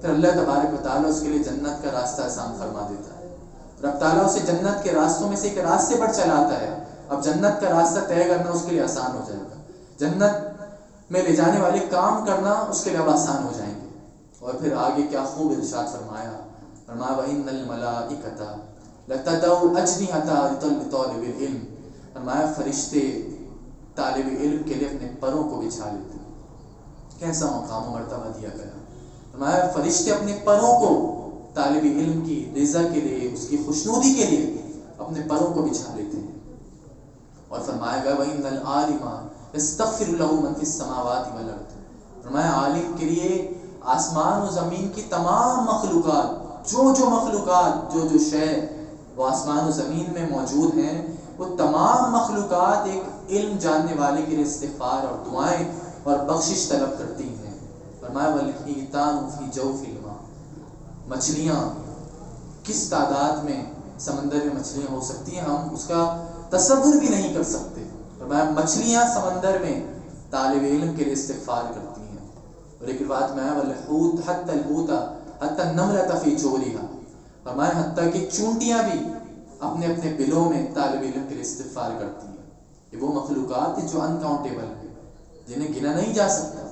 پھر اللہ تبارک و تعالیٰ اس کے لیے جنت کا راستہ آسان فرما دیتا ہے. رب تعالیٰ اسے جنت کے راستوں میں سے ایک راستے پر چلاتا ہے. اب جنت کا راستہ طے کرنا اس کے لیے آسان ہو جائے گا. جنت میں لے جانے والے کام کرنا اس کے لیے اب آسان ہو جائیں گے. اور پھر آگے کیا خوب ارشاد فرمایا وَإِنَّ الْمَلَائِكَةَ لَتَضَعُ أَجْنِحَتَهَا لِطَالِبِ الْعِلْمِ. فرمایا فرشتے طالب علم کے لیے اپنے پروں کو بچھا لیتے ہیں. کیسا مقام و مرتبہ دیا گیا. فرمایا فرشتے اپنے پروں کو طالب علم کی رضا کے لیے، اس کی خوشنودی کے لیے اپنے پروں کو بچھا لیتے ہیں. اور فرمایا گیا وَإِنَّ الْعَالِمَ يَسْتَغْفِرُ لَهُ مَنْ فِي السَّمَاوَاتِ وَالْأَرْضِ. فرمایا عالم کے لیے آسمان و زمین کی تمام مخلوقات، جو مخلوقات، جو شے وہ آسمان و زمین میں موجود ہیں، وہ تمام مخلوقات ایک علم جاننے والے کے لیے استغفار اور دعائیں اور بخشش طلب کرتی ہیں. فرمایا وَالْحِيتَانُ فِي جَوْفِ الْمَاءِ. مچھلیاں کس تعداد میں سمندر میں مچھلیاں ہو سکتی ہیں، ہم اس کا تصور بھی نہیں کر سکتے. فرمایا مچھلیاں سمندر میں طالب علم کے لیے استغفار کرتی ہیں. اور ایک بات میں وَالْحُوتُ حَتَّى الْحُوتَ حَتَّى النَّمْلَةَ فِي جُوْرِهَا. فرمایا حتیٰ کہ چونٹیاں بھی اپنے اپنے بلوں میں طالب علم کے لیے استغفار کرتی ہیں. یہ وہ مخلوقات ہیں جو انکاؤنٹیبل ہیں، جنہیں گنا نہیں جا سکتا.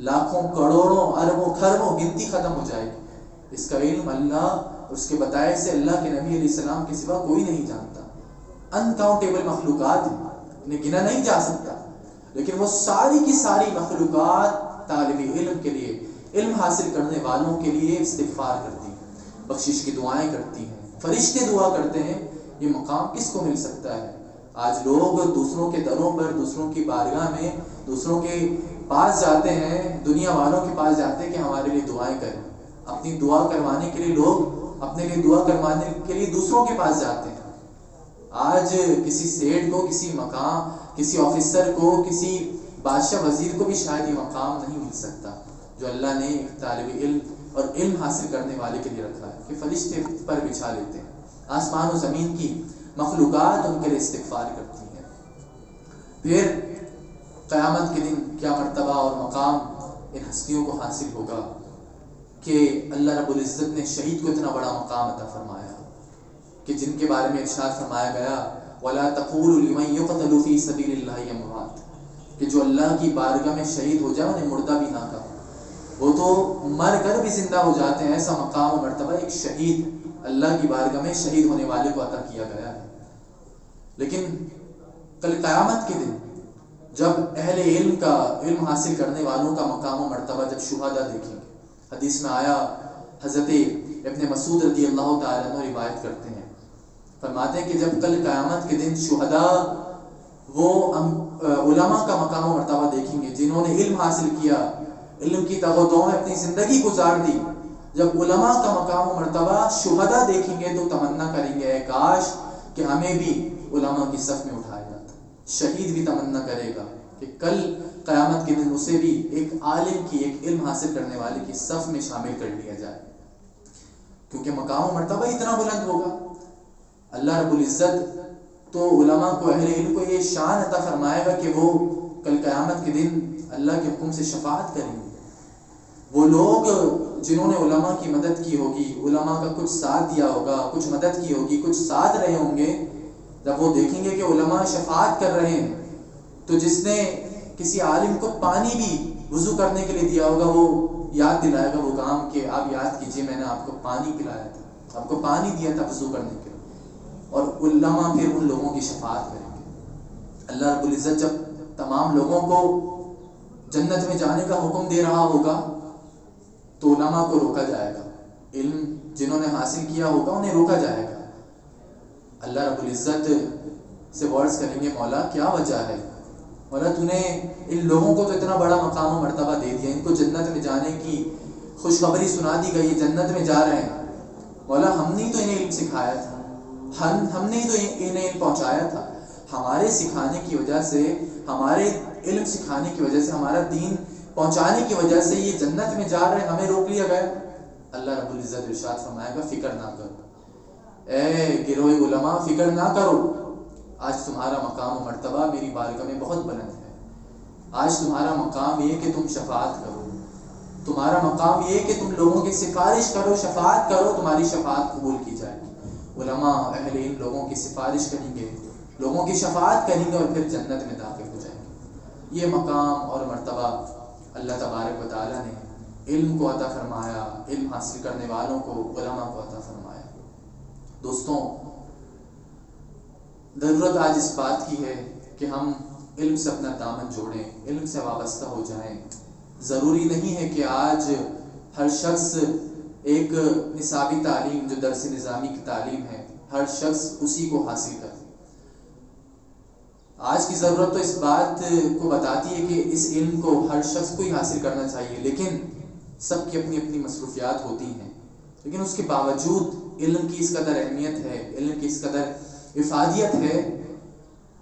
لاکھوں، کروڑوں، اربوں، خربوں گنتی ختم ہو جائے گی. اس کا علم اللہ اور اس کے بتائے سے اللہ کے نبی علیہ السلام کے سوا کوئی نہیں جانتا. انکاؤنٹیبل مخلوقات ہیں، انہیں گنا نہیں جا سکتا. لیکن وہ ساری کی ساری مخلوقات طالب علم کے لیے، علم حاصل کرنے والوں کے لیے استغفار کرتی ہیں، بخشش کی دعائیں کرتی ہیں. فرشتے دعا کرتے ہیں. یہ مقام کس کو مل سکتا ہے؟ آج لوگ دوسروں کے دروں پر، دوسروں کی بارگاہ میں، دوسروں کے پاس جاتے ہیں، دنیا والوں کے پاس جاتے ہیں کہ ہمارے لیے دعائیں کریں. اپنی دعا کروانے کے لیے لوگ اپنے لیے دعا کروانے کے لیے دوسروں کے پاس جاتے ہیں. آج کسی سیٹ کو، کسی مقام، کسی آفیسر کو، کسی بادشاہ وزیر کو بھی شاید یہ مقام نہیں مل سکتا جو اللہ نے ایک طالب علم اور علم حاصل کرنے والے کے لیے رکھا ہے کہ فرشتے پر بچھا لیتے ہیں. آسمان و زمین کی مخلوقات ان کے لیے استغفار کرتی ہیں. پھر قیامت کے دن کیا مرتبہ اور مقام ان ہستیوں کو حاصل ہوگا کہ اللہ رب العزت نے شہید کو اتنا بڑا مقام عطا فرمایا کہ جن کے بارے میں ارشاد فرمایا گیا وَلَا تَقُولُوا لِمَن يُقْتَلُ فِي سَبِيلِ اللَّهِ أَمْوَاتٌ. کہ جو اللہ کی بارگاہ میں شہید ہو جائے انہیں مردہ بھی نہ کہا. وہ تو مر کر بھی زندہ ہو جاتے ہیں. ایسا مقام و مرتبہ ایک شہید، اللہ کی بارگاہ میں شہید ہونے والے کو عطا کیا گیا ہے. لیکن کل قیامت کے دن جب اہل علم کا، علم حاصل کرنے والوں کا مقام و مرتبہ جب شہداء دیکھیں گے، حدیث میں آیا، حضرت ابن مسعود رضی اللہ تعالیٰ عنہ روایت کرتے ہیں، فرماتے ہیں کہ جب کل قیامت کے دن شہداء وہ علماء کا مقام و مرتبہ دیکھیں گے جنہوں نے علم حاصل کیا، علم کی تغوطوں میں اپنی زندگی گزار دی. جب علماء کا مقام و مرتبہ شہداء دیکھیں گے تو تمنا کریں گے اے کاش کہ ہمیں بھی علماء کی صف میں اٹھایا جاتا. شہید بھی تمنا کرے گا کہ کل قیامت کے دن اسے بھی ایک عالم کی، ایک علم حاصل کرنے والے کی صف میں شامل کر لیا جائے، کیونکہ مقام و مرتبہ اتنا بلند ہوگا. اللہ رب العزت تو علماء کو، اہل علم کو یہ شان عطا فرمائے گا کہ وہ کل قیامت کے دن اللہ کے حکم سے شفاعت کریں گے. وہ لوگ جنہوں نے علماء کی مدد کی ہوگی، علماء کا کچھ ساتھ دیا ہوگا، کچھ مدد کی ہوگی، کچھ ساتھ رہے ہوں گے، جب وہ دیکھیں گے کہ علماء شفاعت کر رہے ہیں، تو جس نے کسی عالم کو پانی بھی وضو کرنے کے لیے دیا ہوگا وہ یاد دلائے گا وہ کام کہ آپ یاد کیجئے میں نے آپ کو پانی پلایا تھا، آپ کو پانی دیا تھا وضو کرنے کے لیے، اور علماء پھر ان لوگوں کی شفاعت کریں گے۔ اللہ رب العزت جب تمام لوگوں کو جنت میں جانے کا حکم دے رہا ہوگا تو علماء کو روکا جائے گا، علم جنہوں نے حاصل کیا ہوگا انہیں روکا جائے گا۔ اللہ رب العزت سے ورڈز کریں گے مولا کیا وجہ ہے، مولا تو نے ان لوگوں کو تو اتنا بڑا مقام و مرتبہ دے دیا، ان کو جنت میں جانے کی خوشخبری سنا دی گئی، جنت میں جا رہے ہیں، مولا ہم نے تو انہیں علم سکھایا تھا، ہم نے تو انہیں علم پہنچایا تھا، ہمارے سکھانے کی وجہ سے، ہمارے علم سکھانے کی وجہ سے، ہمارا دین پہنچانے کی وجہ سے یہ جنت میں جا رہے ہیں، ہمیں روک لیا گیا۔ اللہ رب العزت ارشاد فرمائے گا فکر نہ کرو، اے گروہ علماء فکر نہ کرو، آج تمہارا مقام و مرتبہ میری بارگاہ میں بہت بلند ہے، آج تمہارا مقام یہ کہ تم شفاعت کرو، تمہارا مقام یہ کہ تم لوگوں کی سفارش کرو، شفاعت کرو، تمہاری شفاعت قبول کی جائے گی۔ علماء اہل علم لوگوں کی سفارش کریں گے، لوگوں کی شفاعت کریں گے اور پھر جنت میں داخل ہو جائیں گے۔ یہ مقام اور مرتبہ اللہ تبارک و تعالیٰ نے علم کو عطا فرمایا، علم حاصل کرنے والوں کو، علماء کو عطا فرمایا۔ دوستوں، ضرورت آج اس بات کی ہے کہ ہم علم سے اپنا دامن جوڑیں، علم سے وابستہ ہو جائیں۔ ضروری نہیں ہے کہ آج ہر شخص ایک نصابی تعلیم جو درس نظامی کی تعلیم ہے ہر شخص اسی کو حاصل کرے۔ آج کی ضرورت تو اس بات کو بتاتی ہے کہ اس علم کو ہر شخص کو ہی حاصل کرنا چاہیے، لیکن سب کی اپنی اپنی مصروفیات ہوتی ہیں، لیکن اس کے باوجود علم کی اس قدر اہمیت ہے، علم کی اس قدر افادیت ہے۔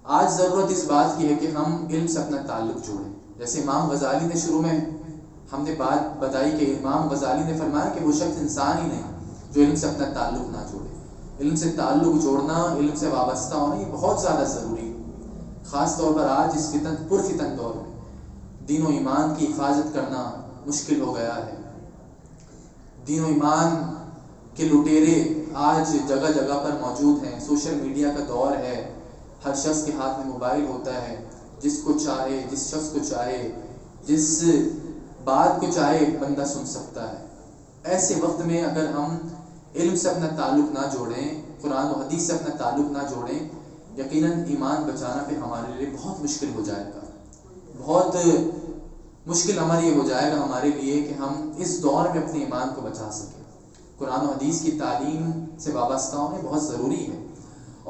آج ضرورت اس بات کی ہے کہ ہم علم سے اپنا تعلق جوڑیں۔ جیسے امام غزالی نے شروع میں ہم نے بات بتائی کہ امام غزالی نے فرمایا کہ وہ شخص انسان ہی نہیں جو علم سے اپنا تعلق نہ جوڑے۔ علم سے تعلق جوڑنا، علم سے وابستہ ہونا یہ بہت زیادہ ضروری ہے، خاص طور پر آج اس پرفتن دور میں دین و ایمان کی حفاظت کرنا مشکل ہو گیا ہے۔ دین و ایمان کے لٹیرے آج جگہ جگہ پر موجود ہیں، سوشل میڈیا کا دور ہے، ہر شخص کے ہاتھ میں موبائل ہوتا ہے، جس کو چاہے، جس شخص کو چاہے، جس بات کو چاہے بندہ سن سکتا ہے۔ ایسے وقت میں اگر ہم علم سے اپنا تعلق نہ جوڑیں، قرآن و حدیث سے اپنا تعلق نہ جوڑیں، یقیناً ایمان بچانا پھر ہمارے لیے بہت مشکل ہو جائے گا، بہت مشکل عمل یہ ہو جائے گا ہمارے لیے کہ ہم اس دور میں اپنے ایمان کو بچا سکیں۔ قرآن و حدیث کی تعلیم سے وابستہ ہونا بہت ضروری ہے،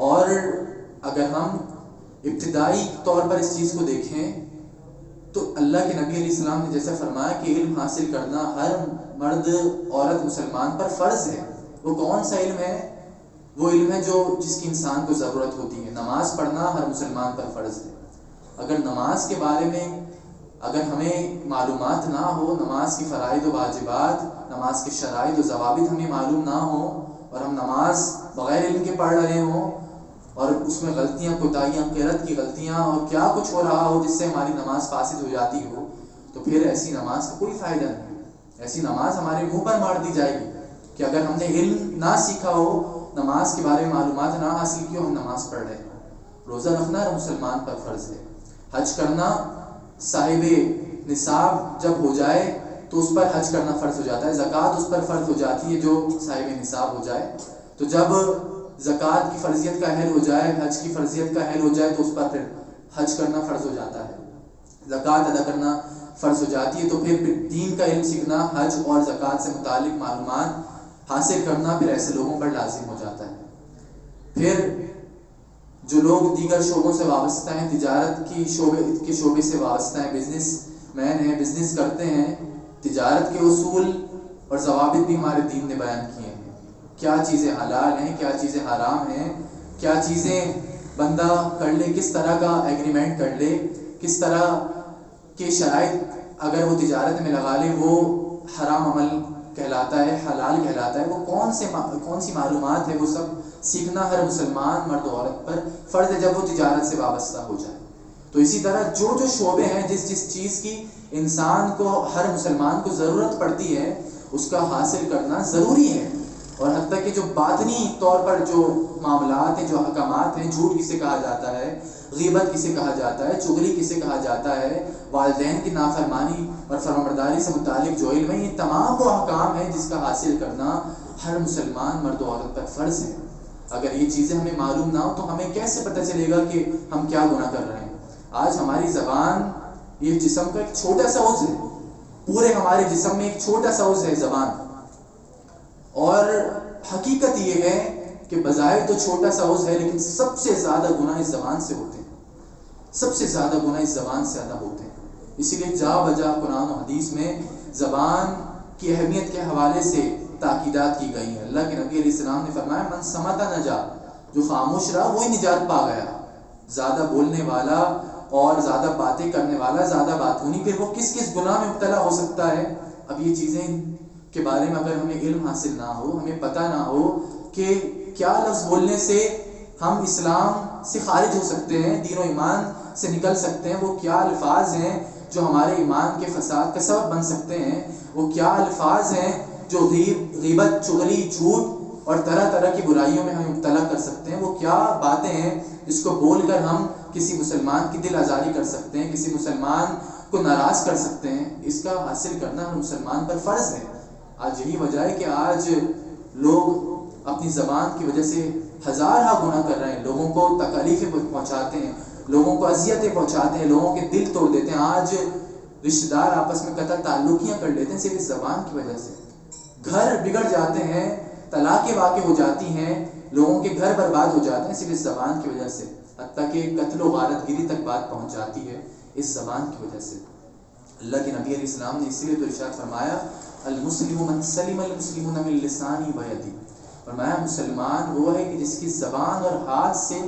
اور اگر ہم ابتدائی طور پر اس چیز کو دیکھیں تو اللہ کے نبی علیہ السلام نے جیسا فرمایا کہ علم حاصل کرنا ہر مرد عورت مسلمان پر فرض ہے۔ وہ کون سا علم ہے؟ وہ علم ہے جس کی انسان کو ضرورت ہوتی ہے۔ نماز پڑھنا ہر مسلمان پر فرض ہے۔ اگر نماز کے بارے میں اگر ہمیں معلومات نہ ہو، نماز کی فرائض و واجبات، نماز کے شرائط و ضوابط ہمیں معلوم نہ ہو، اور ہم نماز بغیر علم کے پڑھ رہے ہوں اور اس میں غلطیاں، کوتاہیاں، قرأت کی غلطیاں اور کیا کچھ ہو رہا ہو جس سے ہماری نماز فاسد ہو جاتی ہو، تو پھر ایسی نماز کا کوئی فائدہ نہیں۔ ایسی نماز ہمارے منہ پر مار دی جائے گی کہ اگر ہم نے علم نہ سیکھا ہو، نماز کے بارے میں معلومات نہ حاصل کی ہو، ہم نماز پڑھ رہے ہیں۔ روزہ رکھنا ہر مسلمان پر فرض ہے۔ حج کرنا، صاحب نصاب جب ہو جائے تو اس پر حج کرنا فرض ہو جاتا ہے، زکوٰۃ اس پر فرض ہو جاتی ہے جو صاحب نصاب ہو جائے۔ تو جب زکوٰۃ کی فرضیت کا اہل ہو جائے، حج کی فرضیت کا اہل ہو جائے تو اس پر پھر حج کرنا فرض ہو جاتا ہے، زکوٰۃ ادا کرنا فرض ہو جاتی ہے۔ تو پھر دین کا علم سیکھنا، حج اور زکوٰۃ سے متعلق معلومات حاصل کرنا پھر ایسے لوگوں پر لازم ہو جاتا ہے۔ پھر جو لوگ دیگر شعبوں سے وابستہ ہیں، تجارت کے شعبے سے وابستہ ہیں، بزنس مین ہیں، بزنس کرتے ہیں، تجارت کے اصول اور ضوابط بھی ہمارے دین نے بیان کیے ہیں۔ کیا چیزیں حلال ہیں، کیا چیزیں حرام ہیں، کیا چیزیں بندہ کر لے، کس طرح کا ایگریمنٹ کر لے، کس طرح کے شرائط اگر وہ تجارت میں لگا لے وہ حرام عمل کہلاتا ہے، حلال کہلاتا ہے، وہ کون سی معلومات ہے، وہ سب سیکھنا ہر مسلمان مرد و عورت پر فرض ہے جب وہ تجارت سے وابستہ ہو جائے۔ تو اسی طرح جو جو شعبے ہیں، جس جس چیز کی انسان کو، ہر مسلمان کو ضرورت پڑتی ہے، اس کا حاصل کرنا ضروری ہے. اور حتیٰ کہ جو باطنی طور پر جو معاملات ہیں، جو احکامات ہیں، جھوٹ کسے کہا جاتا ہے، غیبت کسے کہا جاتا ہے، چغلی کسے کہا جاتا ہے، والدین کی نافرمانی اور فرمانبرداری سے متعلق جو علم ہے، یہ تمام وہ احکام ہیں جس کا حاصل کرنا ہر مسلمان مرد و عورت پر فرض ہے. اگر یہ چیزیں ہمیں معلوم نہ ہو تو ہمیں کیسے پتہ چلے گا کہ ہم کیا گناہ کر رہے ہیں؟ آج ہماری زبان یہ جسم کا ایک چھوٹا سا عضو ہے، پورے ہمارے جسم میں ایک چھوٹا سا عضو ہے زبان. اور حقیقت یہ ہے کہ بظاہر تو چھوٹا سا عضو ہے، لیکن سب سے زیادہ گناہ اس زبان سے ہوتے ہیں، سب سے زیادہ گناہ اس زبان سے ادا ہوتے ہیں. اسی لیے جا بجا قرآن و حدیث میں زبان کی اہمیت کے حوالے سے تاکیدات کی گئی ہیں. اللہ کے نبی علیہ السلام نے فرمایا من سمت نجا، جو خاموش رہا وہی نجات پا گیا. زیادہ بولنے والا اور زیادہ باتیں کرنے والا زیادہ بات ہونی، پھر وہ کس کس گناہ میں مبتلا ہو سکتا ہے. اب یہ چیزیں کے بارے میں اگر ہمیں علم حاصل نہ ہو، ہمیں پتہ نہ ہو کہ کیا لفظ بولنے سے ہم اسلام سے خارج ہو سکتے ہیں، دین و ایمان سے نکل سکتے ہیں، وہ کیا الفاظ ہیں جو ہمارے ایمان کے فساد کا سبب بن سکتے ہیں، وہ کیا الفاظ ہیں جو غیبت، چغلی، جھوٹ اور طرح طرح کی برائیوں میں ہمیں مبتلا کر سکتے ہیں، وہ کیا باتیں ہیں جس کو بول کر ہم کسی مسلمان کی دل آزاری کر سکتے ہیں، کسی مسلمان کو ناراض کر سکتے ہیں. اس کا حاصل کرنا ہر مسلمان پر فرض ہے. آج یہی وجہ ہے کہ آج لوگ اپنی زبان کی وجہ سے ہزارہ گناہ کر رہے ہیں، لوگوں کو تکالیفیں پہنچاتے ہیں، لوگوں کو اذیتیں پہنچاتے ہیں، لوگوں کے دل توڑ دیتے ہیں. آج رشتہ دار آپس میں قطع تعلقیاں کر لیتے ہیں صرف اس زبان کی وجہ سے. گھر بگڑ جاتے ہیں، طلاقیں واقع ہو جاتی ہیں، لوگوں کے گھر برباد ہو جاتے ہیں صرف اس زبان کی وجہ سے. حتیٰ کہ قتل و غارت گیری تک بات پہنچ جاتی ہے اس زبان کی وجہ سے. اللہ کے نبی علیہ السلام نے اسی لیے تو ارشاد فرمایا المسلم من سلم المسلمون من لسانی و یدی. فرمایا مسلمان وہ ہے کہ جس کی زبان اور ہاتھ سے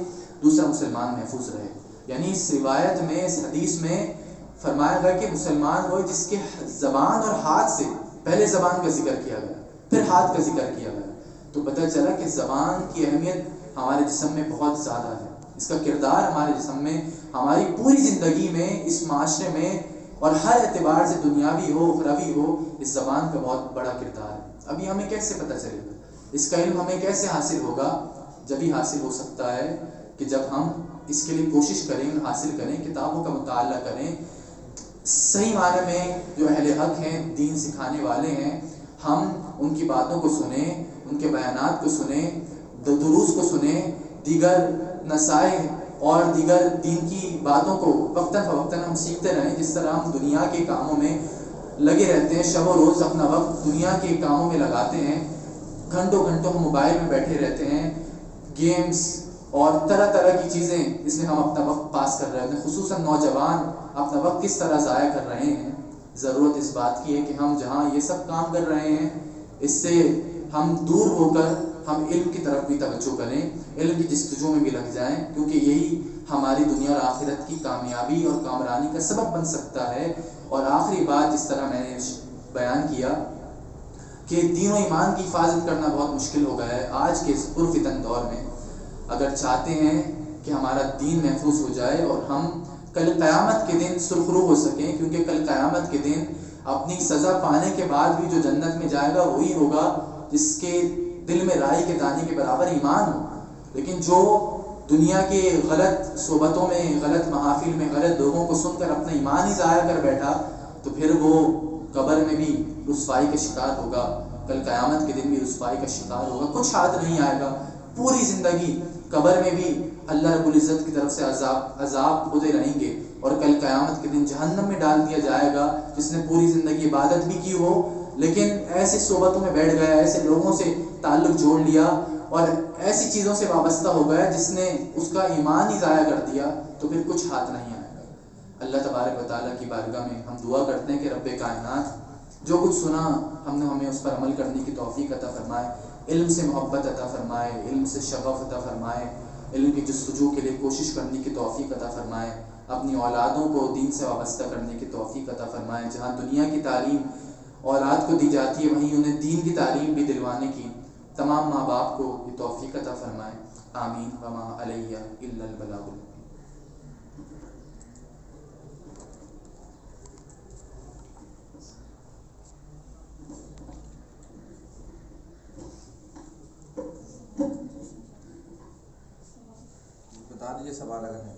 دوسرا مسلمان محفوظ رہے. یعنی اس روایت میں، اس حدیث میں فرمایا گیا کہ مسلمان وہ ہے جس کے زبان اور ہاتھ سے، پہلے زبان کا ذکر کیا گیا پھر ہاتھ کا ذکر کیا گیا، تو پتہ چلا کہ زبان کی اہمیت ہمارے جسم میں بہت زیادہ ہے. اس کا کردار ہمارے جسم میں، ہماری پوری زندگی میں، اس معاشرے میں اور ہر اعتبار سے، دنیاوی ہو اخروی ہو، اس زبان کا بہت بڑا کردار ہے. ابھی ہمیں کیسے پتہ چلے گا؟ اس کا علم ہمیں کیسے حاصل ہوگا؟ جب ہی حاصل ہو سکتا ہے کہ جب ہم اس کے لیے کوشش کریں، حاصل کریں، کتابوں کا مطالعہ کریں، صحیح معنی میں جو اہل حق ہیں، دین سکھانے والے ہیں، ہم ان کی باتوں کو سنیں، ان کے بیانات کو سنیں، دروس کو سنیں، دیگر نصائح اور دیگر دین کی باتوں کو وقتاً فوقتاً ہم سیکھتے رہیں. جس طرح ہم دنیا کے کاموں میں لگے رہتے ہیں، شب و روز اپنا وقت دنیا کے کاموں میں لگاتے ہیں، گھنٹوں گھنٹوں ہم موبائل میں بیٹھے رہتے ہیں، گیمز اور طرح طرح کی چیزیں اس میں ہم اپنا وقت پاس کر رہے ہیں. خصوصاً نوجوان اپنا وقت کس طرح ضائع کر رہے ہیں. ضرورت اس بات کی ہے کہ ہم جہاں یہ سب کام کر رہے ہیں اس سے ہم دور ہو کر ہم علم کی طرف بھی توجہ کریں، علم کی جستجو میں بھی لگ جائیں، کیونکہ یہی ہماری دنیا اور آخرت کی کامیابی اور کامرانی کا سبب بن سکتا ہے. اور آخری بات، جس طرح میں نے بیان کیا کہ دین و ایمان کی حفاظت کرنا بہت مشکل ہو گیا ہے آج کے اس پرفتن دور میں. اگر چاہتے ہیں کہ ہمارا دین محفوظ ہو جائے اور ہم کل قیامت کے دن سرخرو ہو سکیں، کیونکہ کل قیامت کے دن اپنی سزا پانے کے بعد بھی جو جنت میں جائے گا وہی ہوگا جس کے دل میں رائی کے دانے کے برابر ایمان ہو. لیکن جو دنیا کے غلط صحبتوں میں، غلط محافل میں، غلط لوگوں کو سن کر اپنا ایمان ہی ضائع کر بیٹھا، تو پھر وہ قبر میں بھی رسوائی کا شکار ہوگا، کل قیامت کے دن بھی رسوائی کا شکار ہوگا. کچھ ہاتھ نہیں آئے گا، پوری زندگی قبر میں بھی اللہ رب العزت کی طرف سے عذاب ہوتے رہیں گے، اور کل قیامت کے دن جہنم میں ڈال دیا جائے گا جس نے پوری زندگی عبادت بھی کی ہو، لیکن ایسی صحبتوں میں بیٹھ گیا، ایسے لوگوں سے تعلق جوڑ لیا اور ایسی چیزوں سے وابستہ ہو گیا جس نے اس کا ایمان ہی ضائع کر دیا، تو پھر کچھ ہاتھ نہیں آئے گا. اللہ تبارک و تعالیٰ کی بارگاہ میں ہم دعا کرتے ہیں کہ رب کائنات جو کچھ سنا ہمیں اس پر عمل کرنے کی توفیق عطا فرمائے، علم سے محبت عطا فرمائے، علم سے شغف عطا فرمائے، علم کی جستجو کے لیے کوشش کرنے کی توفیق عطا فرمائے، اپنی اولادوں کو دین سے وابستہ کرنے کی توفیق عطا فرمائے. جہاں دنیا کی تعلیم اولاد کو دی جاتی ہے وہیں انہیں دین کی تعلیم بھی دلوانے کی تمام ماں باپ کو یہ توفیق عطا فرمائے. آمین. وما علیہ الا البلاغ. یہ سوال اگر ہے